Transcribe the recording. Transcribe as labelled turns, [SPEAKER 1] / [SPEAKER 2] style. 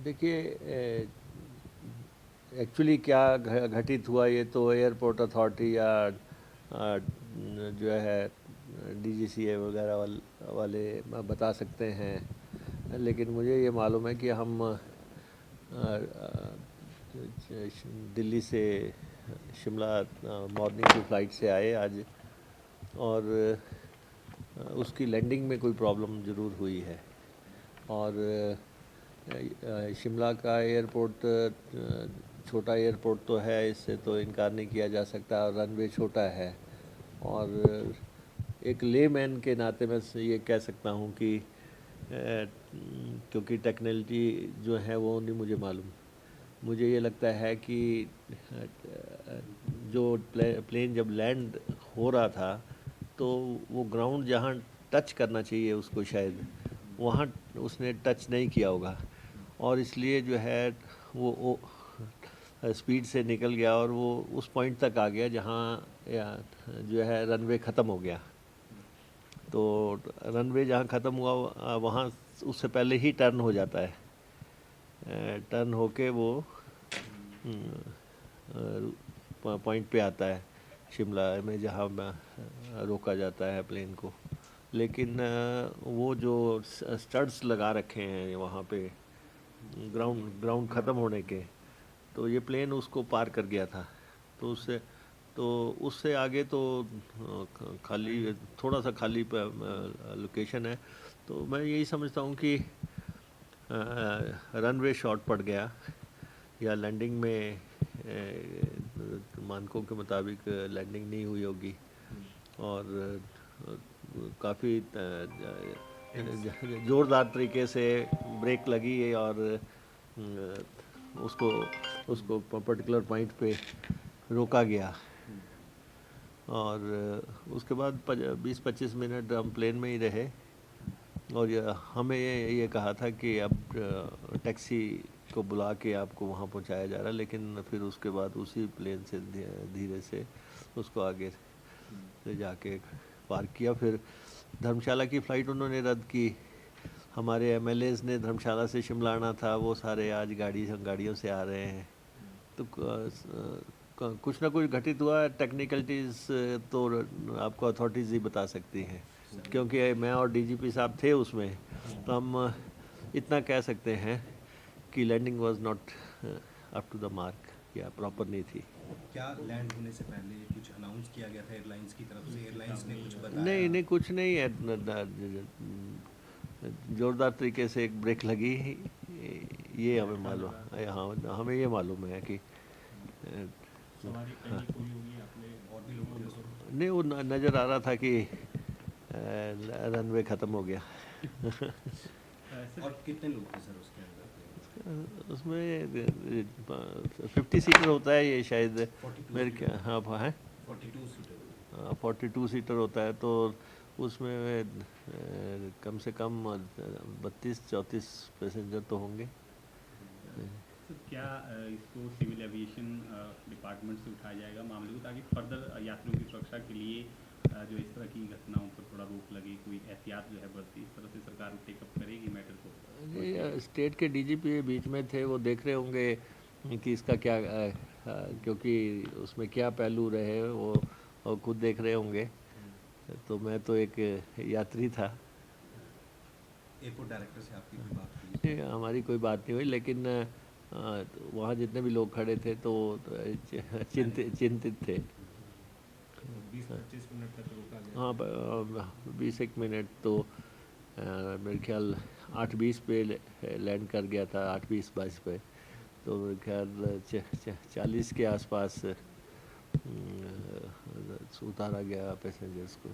[SPEAKER 1] देखिए, एक्चुअली क्या घटित हुआ ये तो एयरपोर्ट अथॉरिटी या जो है डीजीसीए वगैरह वाले बता सकते हैं। लेकिन मुझे ये मालूम है कि हम दिल्ली से शिमला मॉर्निंग की फ़्लाइट से आए आज, और उसकी लैंडिंग में कोई प्रॉब्लम ज़रूर हुई है। और शिमला का एयरपोर्ट छोटा एयरपोर्ट तो है, इससे तो इनकार नहीं किया जा सकता, और रनवे छोटा है। और एक लेमैन के नाते मैं ये कह सकता हूँ कि क्योंकि टेक्नोलॉजी जो है वो नहीं मुझे मालूम, मुझे ये लगता है कि जो प्लेन जब लैंड हो रहा था तो वो ग्राउंड जहाँ टच करना चाहिए उसको शायद वहाँ उसने टच नहीं किया होगा, और इसलिए जो है वो स्पीड से निकल गया और वो उस पॉइंट तक आ गया जहाँ जो है रनवे ख़त्म हो गया। तो रनवे जहाँ ख़त्म हुआ वहाँ उससे पहले ही टर्न हो जाता है, टर्न होके वो पॉइंट पे आता है शिमला में जहाँ रोका जाता है प्लेन को। लेकिन वो जो स्टड्स लगा रखे हैं वहाँ पे ग्राउंड ख़त्म होने के, तो ये प्लेन उसको पार कर गया था। तो उससे आगे तो खाली थोड़ा सा खाली लोकेशन है। तो मैं यही समझता हूँ कि रनवे शॉर्ट पड़ गया या लैंडिंग में मानकों के मुताबिक लैंडिंग नहीं हुई होगी, और काफ़ी ज़ोरदार तरीके से ब्रेक लगी है, और उसको उसको पर्टिकुलर पॉइंट पे रोका गया। और उसके बाद 20-25 मिनट हम प्लेन में ही रहे, और हमें ये कहा था कि अब टैक्सी को बुला के आपको वहाँ पहुँचाया जा रहा है, लेकिन फिर उसके बाद उसी प्लेन से धीरे से उसको आगे ले जाके पार्क किया। फिर धर्मशाला की फ़्लाइट उन्होंने रद्द की। हमारे एमएलएज ने धर्मशाला से शिमला आना था, वो सारे आज गाड़ियों से आ रहे हैं। तो कुछ ना कुछ घटित हुआ। टेक्निकलिटीज़ तो आपको अथॉरिटीज़ ही बता सकती हैं, क्योंकि मैं और डीजीपी साहब थे उसमें। तो हम इतना कह सकते हैं कि landing was not up to the mark, या प्रॉपर नहीं थी।
[SPEAKER 2] क्या लैंड होने से पहले कुछ अनाउंस किया गया था एयरलाइंस की तरफ से? एयरलाइंस ने कुछ
[SPEAKER 1] नहीं
[SPEAKER 2] बताया?
[SPEAKER 1] नहीं, कुछ नहीं है। ज़ोरदार तरीके से एक ब्रेक लगी, ये हमें मालूम, हाँ हमें ये मालूम है कि
[SPEAKER 3] सवारी
[SPEAKER 1] हाँ,
[SPEAKER 3] पैनिक हुई होगी, आपने
[SPEAKER 2] और भी लोग थे उसमें?
[SPEAKER 1] नहीं वो नज़र आ रहा था कि रनवे ख़त्म हो गया।
[SPEAKER 3] सर।
[SPEAKER 2] और कितने लोग थे सर उसके अंदर प्लेन
[SPEAKER 1] उसमें 50 सीटर होता है ये शायद,
[SPEAKER 2] 42
[SPEAKER 1] मेरे क्या,
[SPEAKER 2] सीटर
[SPEAKER 1] हाँ है,
[SPEAKER 2] 42 सीटर
[SPEAKER 1] 42 सीटर होता है। तो उसमें कम से कम 32-34 पैसेंजर तो होंगे।
[SPEAKER 3] सर क्या इसको सिविल एविएशन डिपार्टमेंट से उठाया जाएगा मामले को, ताकि फर्दर यात्रियों की सुरक्षा के लिए जो इस तरह की घटनाओं पर थोड़ा रोक लगे, कोई एहतियात जो है बरती, इस तरह से सरकार टेकअप करेगी मैटर को?
[SPEAKER 1] ये स्टेट के डीजीपी बीच में थे, वो देख रहे होंगे कि इसका क्या क्योंकि उसमें क्या पहलू रहे वो खुद देख रहे होंगे। तो मैं तो एक यात्री था।
[SPEAKER 2] एयरपोर्ट डायरेक्टर से आपकी कोई बात हुई?
[SPEAKER 1] ये हमारी कोई बात नहीं हुई, लेकिन वहाँ जितने भी लोग खड़े थे तो चिंतित थे।
[SPEAKER 2] 20-25 मिनट तक रोका गया?
[SPEAKER 1] हाँ, 20 एक मिनट तो मेरे ख्याल 8:20 पे लैंड कर गया था, 8:20-22 पे। तो मेरे ख्याल 40 के आसपास उतारा गया पैसेंजर्स को।